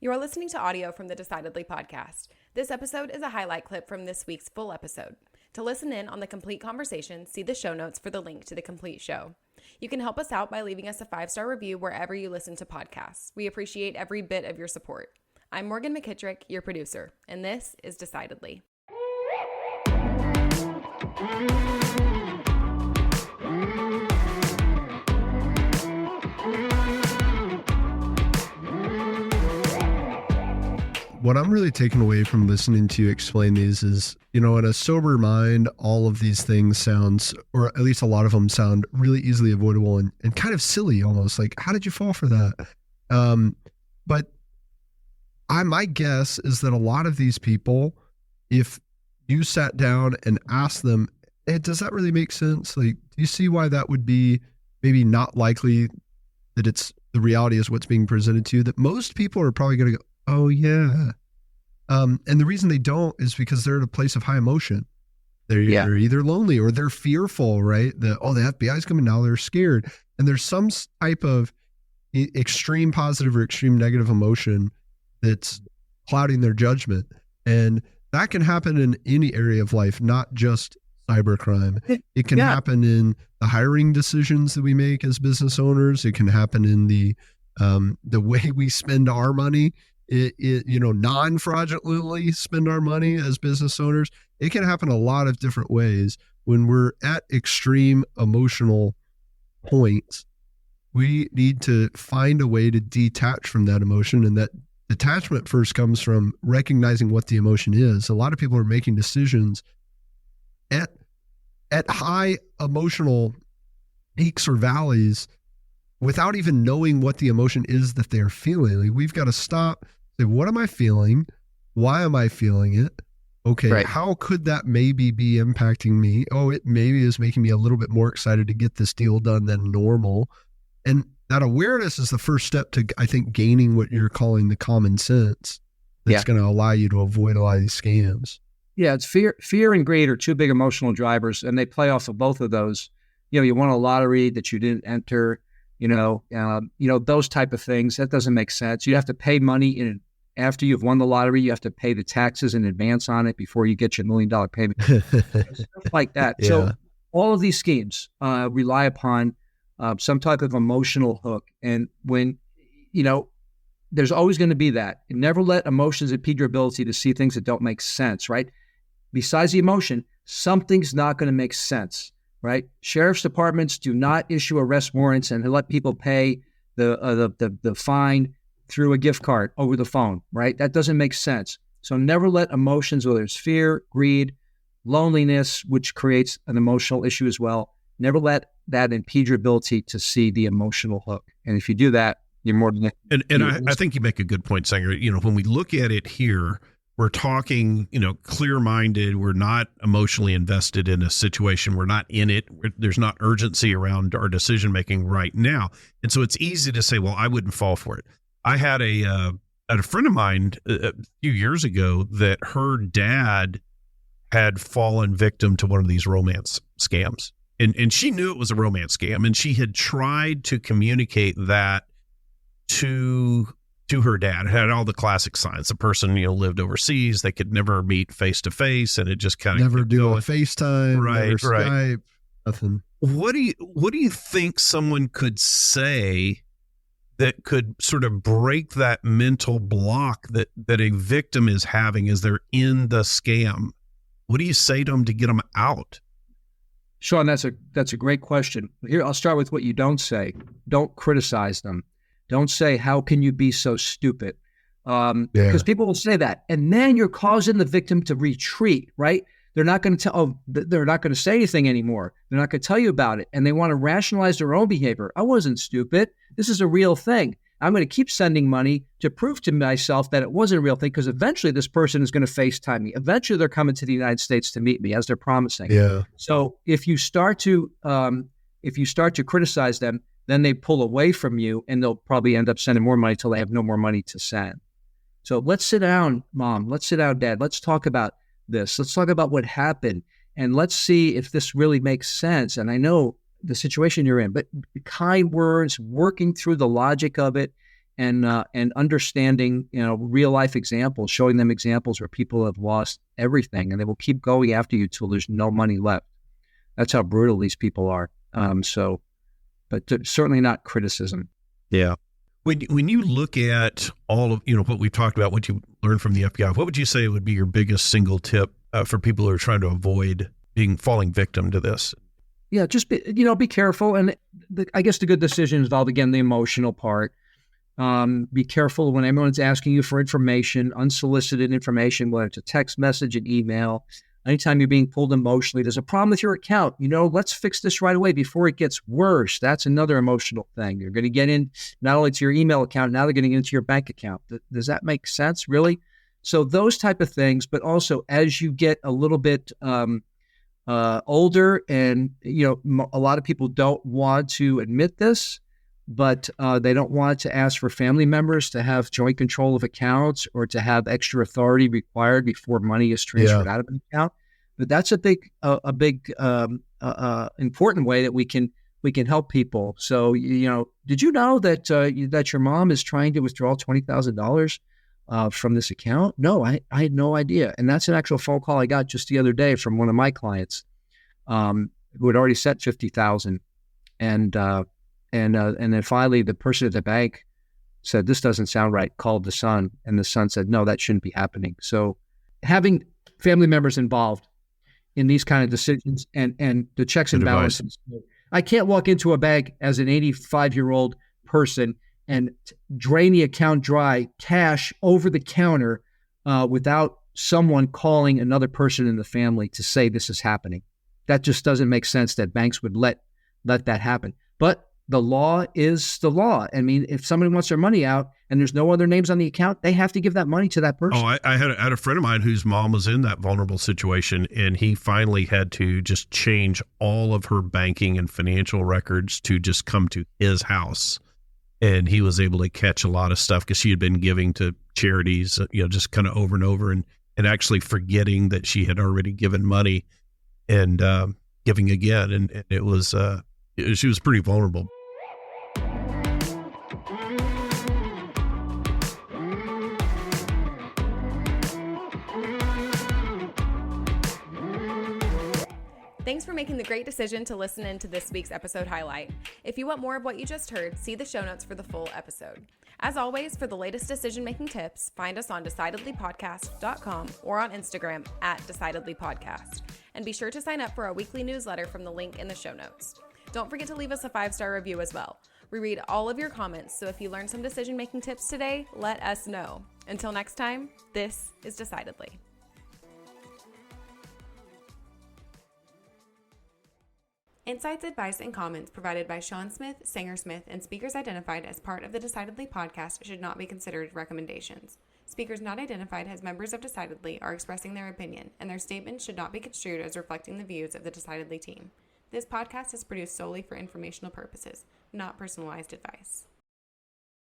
You are listening to audio from the Decidedly podcast. This episode is a highlight clip from this week's full episode. To listen in on the complete conversation, see the show notes for the link to the complete show. You can help us out by leaving us a 5-star review wherever you listen to podcasts. We appreciate every bit of your support. I'm Morgan McKittrick, your producer, and this is Decidedly. What I'm really taking away from listening to you explain these is, in a sober mind, all of these things sounds, or at least a lot of them sound really easily avoidable and kind of silly almost. Like, how did you fall for that? But my guess is that a lot of these people, if you sat down and asked them, hey, does that really make sense? Like, do you see why that would be maybe not likely that the reality is what's being presented to you? That most people are probably going to go, oh, yeah. And the reason they don't is because they're at a place of high emotion. They're either lonely or they're fearful, right? The FBI's coming now, they're scared. And there's some type of extreme positive or extreme negative emotion that's clouding their judgment. And that can happen in any area of life, not just cybercrime. It can happen in the hiring decisions that we make as business owners. It can happen in the way we spend our money. Non-fraudulently spend our money as business owners. It can happen a lot of different ways. When we're at extreme emotional points, we need to find a way to detach from that emotion. And that detachment first comes from recognizing what the emotion is. A lot of people are making decisions at high emotional peaks or valleys without even knowing what the emotion is that they're feeling. Like, we've got to stop. Say, what am I feeling? Why am I feeling it? Okay, right. How could that maybe be impacting me? Oh, it maybe is making me a little bit more excited to get this deal done than normal. And that awareness is the first step to, I think, gaining what you're calling the common sense that's going to allow you to avoid a lot of these scams. Yeah, it's fear and greed are two big emotional drivers, and they play off of both of those. You won a lottery that you didn't enter. Those type of things, that doesn't make sense. You have to pay money after you've won the lottery. You have to pay the taxes in advance on it before you get your $1 million payment. Stuff like that. Yeah. So all of these schemes rely upon some type of emotional hook. And when, there's always going to be that. And never let emotions impede your ability to see things that don't make sense, right? Besides the emotion, something's not going to make sense. Right? Sheriff's departments do not issue arrest warrants and let people pay the fine through a gift card over the phone, right? That doesn't make sense. So never let emotions, whether it's fear, greed, loneliness, which creates an emotional issue as well, never let that impede your ability to see the emotional hook. And if you do that, you're more than... And I think you make a good point, Sanger. When we look at it here, we're talking, clear-minded. We're not emotionally invested in a situation. We're not in it. There's not urgency around our decision-making right now. And so it's easy to say, well, I wouldn't fall for it. I had a friend of mine a few years ago that her dad had fallen victim to one of these romance scams. And she knew it was a romance scam. And she had tried to communicate that to her dad. It had all the classic signs. The person, lived overseas. They could never meet face to face, and it just kind of never do a FaceTime, right? Never Skype, nothing. What do you think someone could say that could sort of break that mental block that a victim is having as they're in the scam? What do you say to them to get them out? Shawn, that's a great question. Here, I'll start with what you don't say. Don't criticize them. Don't say, how can you be so stupid? Because people will say that. And then you're causing the victim to retreat, right? They're not going to they're not going to say anything anymore. They're not going to tell you about it. And they want to rationalize their own behavior. I wasn't stupid. This is a real thing. I'm going to keep sending money to prove to myself that it wasn't a real thing, because eventually this person is going to FaceTime me. Eventually they're coming to the United States to meet me, as they're promising. Yeah. So if you start to criticize them, then they pull away from you, and they'll probably end up sending more money till they have no more money to send. So let's sit down, Mom. Let's sit down, Dad. Let's talk about this. Let's talk about what happened, and let's see if this really makes sense. And I know the situation you're in, but kind words, working through the logic of it, and understanding, real life examples, showing them examples where people have lost everything, and they will keep going after you till there's no money left. That's how brutal these people are. But certainly not criticism. Yeah. When you look at all of, what we've talked about, what you learned from the FBI, what would you say would be your biggest single tip for people who are trying to avoid falling victim to this? Yeah, just be careful. And I guess the good decision involved, again, the emotional part. Be careful when everyone's asking you for information, unsolicited information, whether it's a text message, an email. Anytime you're being pulled emotionally, there's a problem with your account. Let's fix this right away before it gets worse. That's another emotional thing. You're going to get in not only to your email account, now they're getting into your bank account. Does that make sense, really? So those type of things, but also as you get a little bit older, and a lot of people don't want to admit this, but they don't want to ask for family members to have joint control of accounts or to have extra authority required before money is transferred out of an account. But that's a big important way that we can help people. So, did you know that that your mom is trying to withdraw $20,000 from this account? No, I had no idea. And that's an actual phone call I got just the other day from one of my clients who had already set $50,000, and then finally the person at the bank said, "This doesn't sound right," called the son, and the son said, "No, that shouldn't be happening." So having family members involved in these kind of decisions and the checks and balances. I can't walk into a bank as an 85-year-old person and drain the account dry, cash over the counter, without someone calling another person in the family to say this is happening. That just doesn't make sense that banks would let that happen. But the law is the law. I mean, if somebody wants their money out and there's no other names on the account, they have to give that money to that person. Oh, I had a friend of mine whose mom was in that vulnerable situation, and he finally had to just change all of her banking and financial records to just come to his house. And he was able to catch a lot of stuff because she had been giving to charities, just kind of over and over, and actually forgetting that she had already given money and giving again. And it was, she was pretty vulnerable. Thanks for making the great decision to listen in to this week's episode highlight. If you want more of what you just heard, see the show notes for the full episode. As always, for the latest decision-making tips, find us on decidedlypodcast.com or on Instagram @decidedlypodcast. And be sure to sign up for our weekly newsletter from the link in the show notes. Don't forget to leave us a 5-star review as well. We read all of your comments, so if you learned some decision-making tips today, let us know. Until next time, this is Decidedly. Insights, advice, and comments provided by Shawn Smith, Sanger Smith, and speakers identified as part of the Decidedly podcast should not be considered recommendations. Speakers not identified as members of Decidedly are expressing their opinion, and their statements should not be construed as reflecting the views of the Decidedly team. This podcast is produced solely for informational purposes, not personalized advice.